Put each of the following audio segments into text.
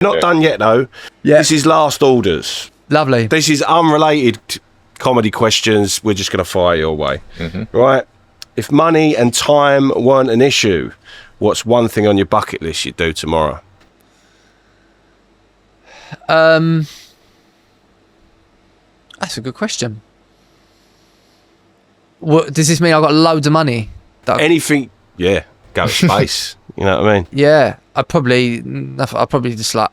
Not done yet, though. Yeah. This is last orders. Lovely. This is unrelated comedy questions. We're just going to fire your way. Right? If money and time weren't an issue, what's one thing on your bucket list you'd do tomorrow? That's a good question. What does this mean? I've got loads of money? Anything, yeah, go to space. You know what I mean? Yeah, I'd probably just like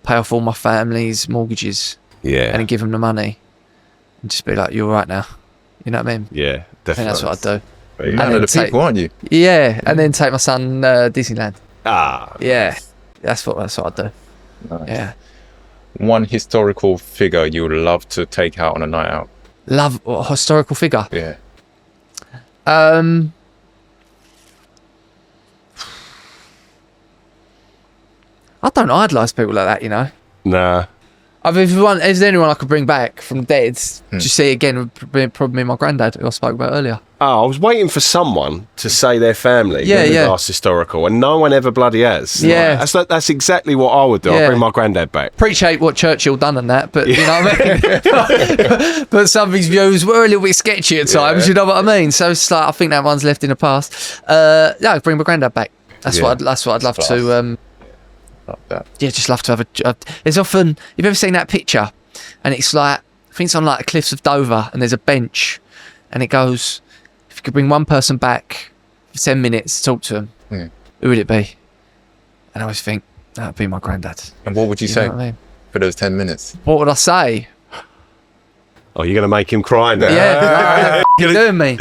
pay off all my family's mortgages. Yeah. And then give them the money and just be like, you're all right now. You know what I mean? Yeah, definitely. I think that's what I'd do. You're one of the people, aren't you? Yeah, and then take my son Disneyland. Yeah, Nice. that's what I'd do. Nice. Yeah, One historical figure you would love to take out on a night out. love a historical figure. Yeah. I don't idolise people like that, you know. Nah. I mean, if there's anyone I could bring back from the dead, just see again, would probably my granddad, who I spoke about earlier. Oh, I was waiting for someone to say their family. Yeah, when we yeah. asked historical, and no one ever bloody has. Yeah. That's exactly what I would do. Yeah. I'd bring my granddad back. Appreciate what Churchill done and that, but you know what I mean. But some of his views were a little bit sketchy at times. You know what I mean? So it's like I think that one's left in the past. Yeah, bring my granddad back. That's what I'd love to. Love that. Yeah, just love to have a. There's often you've ever seen that picture, and it's like I think it's on like the cliffs of Dover, and there's a bench, and it goes, if you could bring one person back for 10 minutes to talk to them, who would it be? And I always think that'd be my granddad. And what would you You say know what I mean? for those 10 minutes? What would I say? Oh, you're going to make him cry now. Yeah, you're doing me.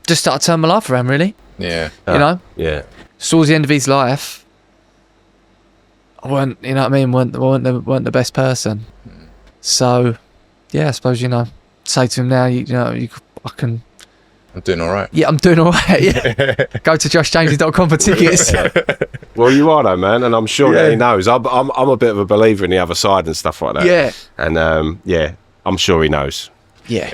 Just started to turn my life around, really. Yeah. You know, Yeah. towards the end of his life, I weren't, you know what I mean, weren't the best person. So, yeah, I suppose, you know, say to him now, I can. I'm doing all right. Yeah, I'm doing all right. Yeah. Go to joshjameses.com for tickets. Well, you are though, man, and I'm sure that he knows. I'm a bit of a believer in the other side and stuff like that. Yeah. And yeah, I'm sure he knows. Yeah.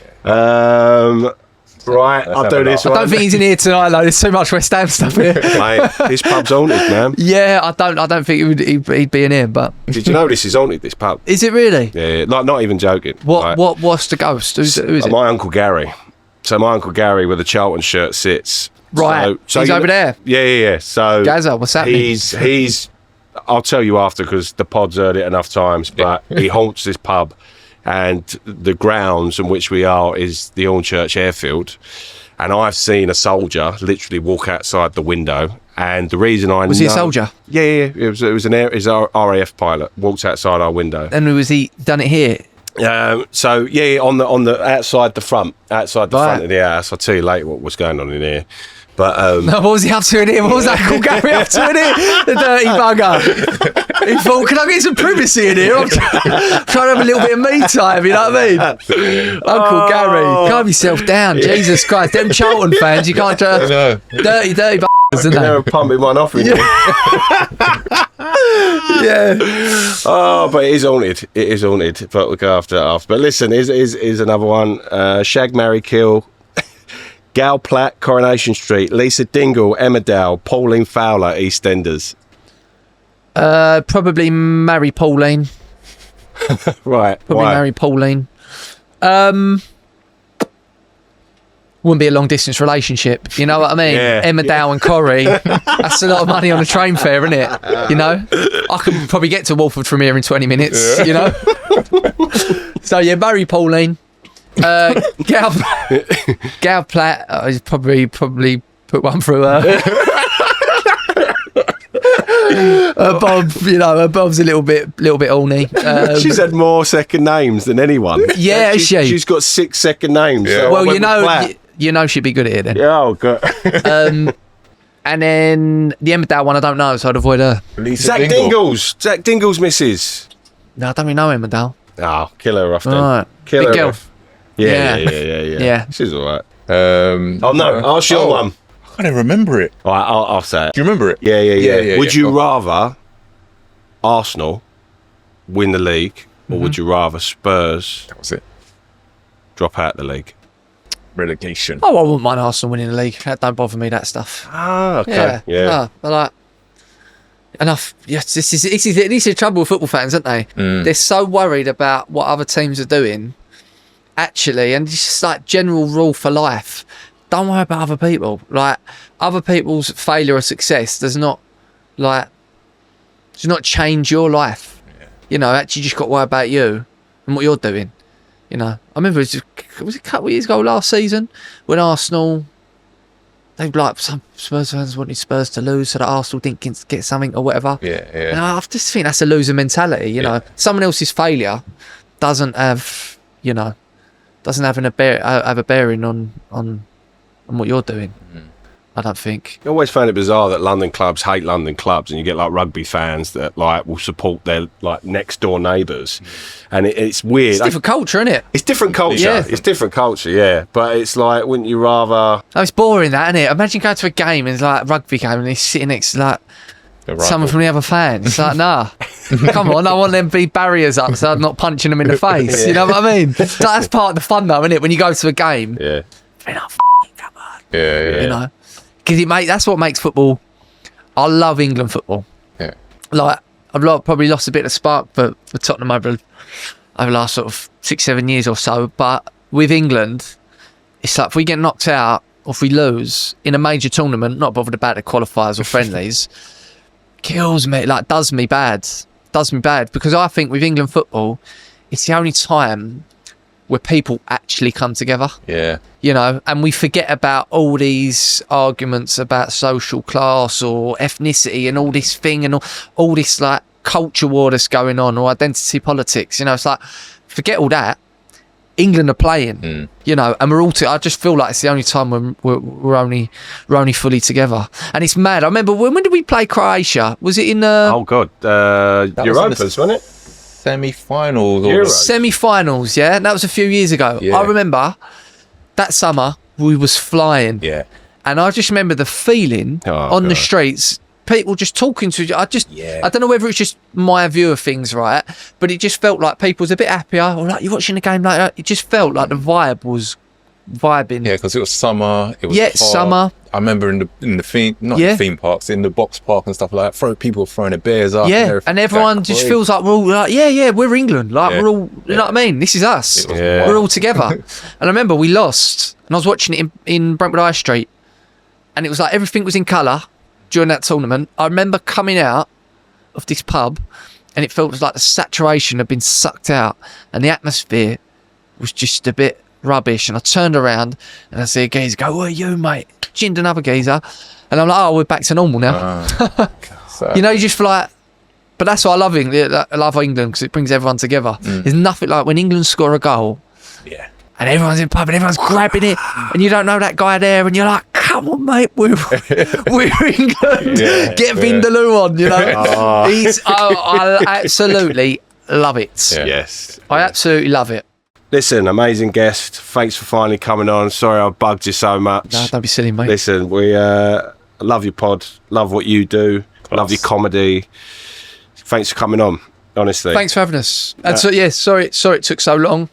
Right, I'll do this I one. don't think he's in here tonight, though. There's too much West Ham stuff here. Mate, this pub's haunted, man. Yeah, I don't think he'd be in here, but Did you know this is haunted, this pub? is it really? Yeah, like not even joking. What's the ghost? Who is it? My Uncle Gary. So my Uncle Gary, where the Charlton shirt sits. Right, So he's over there. Yeah. So Gazza, what's happening? He's. I'll tell you after because the pod's heard it enough times. But he haunts this pub, and the grounds in which we are is the Hornchurch airfield. And I've seen a soldier literally walk outside the window. And the reason I Was he a soldier? Yeah. It was an RAF pilot walked outside our window. And was he done it here? So yeah, on the outside the front of the house. I'll tell you later what was going on in here. But No, what was he up to in here? What was Uncle Gary up to in here? The dirty bugger. He thought, can I get some privacy in here? I'm trying to have a little bit of me time, you know what I mean? Uncle Gary, calm yourself down. Jesus Christ, them Charlton fans, you can't dirty buggers, isn't they they? were pumping one off in here. Yeah. Oh, but it is haunted. It is haunted. But we'll go after. But listen, here's another one. Shag, marry, kill. Gal Platt, Coronation Street. Lisa Dingle, Emmerdale. Pauline Fowler, EastEnders. Probably marry Pauline. Right. Probably why? marry Pauline. Wouldn't be a long distance relationship, you know what I mean? Yeah. Emmerdale and Corrie. That's a lot of money on a train fare, isn't it? You know? I could probably get to Walford from here in 20 minutes, you know? So yeah, marry Pauline. Gal Platt, I'd probably put one through her. Bob, you know, her Bob's a little bit horny. She's had more second names than anyone. Yeah, She's got 6 second names. Yeah. So well, you know she'd be good at it then. Yeah, oh god. And then the Emmerdale one, I don't know, so I'd avoid her. Lisa Zach Dingle's missus. No, I don't really know Emmerdale. Oh, kill her off then. All right. Kill Big her girl. off. Yeah. Yeah. She's all right. Oh no, ask your one. I can't even remember it. All right, I'll say it. Do you remember it? Yeah. Would you go on. rather Arsenal win the league, or would you rather Spurs That was it. drop out the league? Relegation. Oh, I wouldn't mind Arsenal winning the league. That don't bother me, that stuff. Ah, okay. Yeah. I like, Yes, this is the trouble with football fans, aren't they? They're so worried about what other teams are doing, actually, and it's just like general rule for life. Don't worry about other people. Like, other people's failure or success does not change your life. Yeah. You know, actually, you just got to worry about you and what you're doing. You know, I remember was it a couple of years ago last season when Arsenal. They like some Spurs fans wanted Spurs to lose so that Arsenal didn't get something or whatever. Yeah. And I just think that's a loser mentality. You know, someone else's failure doesn't have a bearing on what you're doing. I don't think. I always found it bizarre that London clubs hate London clubs, and you get like rugby fans that like will support their like next door neighbours, and it's weird. It's different culture, isn't it? It's different culture. Yeah. It's different culture, yeah. But it's like, wouldn't you rather? Oh, it's boring, that, isn't it? Imagine going to a game and it's like a rugby game and he's sitting next to like someone from the other fan. It's like, nah, come on, I want them to be barriers up so I'm not punching them in the face. Yeah. You know what I mean? That's part of the fun, though, isn't it? When you go to a game, Yeah. come on, Yeah. you know. Because that's what makes football. I love England football. Yeah. Like, I've probably lost a bit of spark for Tottenham over the last sort of 6-7 years or so. But with England, it's like if we get knocked out or if we lose in a major tournament, not bothered about the qualifiers or friendlies, kills me. Like, does me bad. Because I think with England football, it's the only time where people actually come together. Yeah. You know, and we forget about all these arguments about social class or ethnicity and all this thing and all this like culture war that's going on, or identity politics. You know, it's like, forget all that. England are playing, you know, and we're all. I just feel like it's the only time when we're only fully together, and it's mad. I remember when did we play Croatia? Was it in Oh God, Europas, wasn't it? Semi-finals. Euros. Semi-finals? Yeah, that was a few years ago. Yeah. I remember that summer we was flying. Yeah. And I just remember the feeling on the streets, people just talking to each other. I don't know whether it's just my view of things, right? But it just felt like people was a bit happier. Or like, you're watching the game like that. It just felt like the vibe was vibing. Yeah, because it was summer. It was hot. Summer. I remember in the theme, not in the theme parks, in the box park and stuff like that. People were throwing their beers up. Yeah, and everyone just feels like we're all like, we're England. Like we're all, you know what I mean? This is us. We're all together. And I remember we lost, and I was watching it in Brentwood High Street, and it was like everything was in colour during that tournament. I remember coming out of this pub, and it felt like the saturation had been sucked out, and the atmosphere was just a bit rubbish. And I turned around and I see a geezer go, "Where are you, mate?" Ginned another geezer, and I'm like, "Oh, we're back to normal now." You know, you just feel like. But that's why I love England. I love England because it brings everyone together. There's nothing like when England score a goal, and everyone's in the pub and everyone's grabbing it, and you don't know that guy there, and you're like, "Come on, mate, we're England. Get Vindaloo on." You know, I absolutely love it. Yes. I absolutely love it. Listen, amazing guest. Thanks for finally coming on. Sorry I bugged you so much. No, don't be silly, mate. Listen, we love your pod. Love what you do. Love your comedy. Thanks for coming on, honestly. Thanks for having us. And sorry it took so long.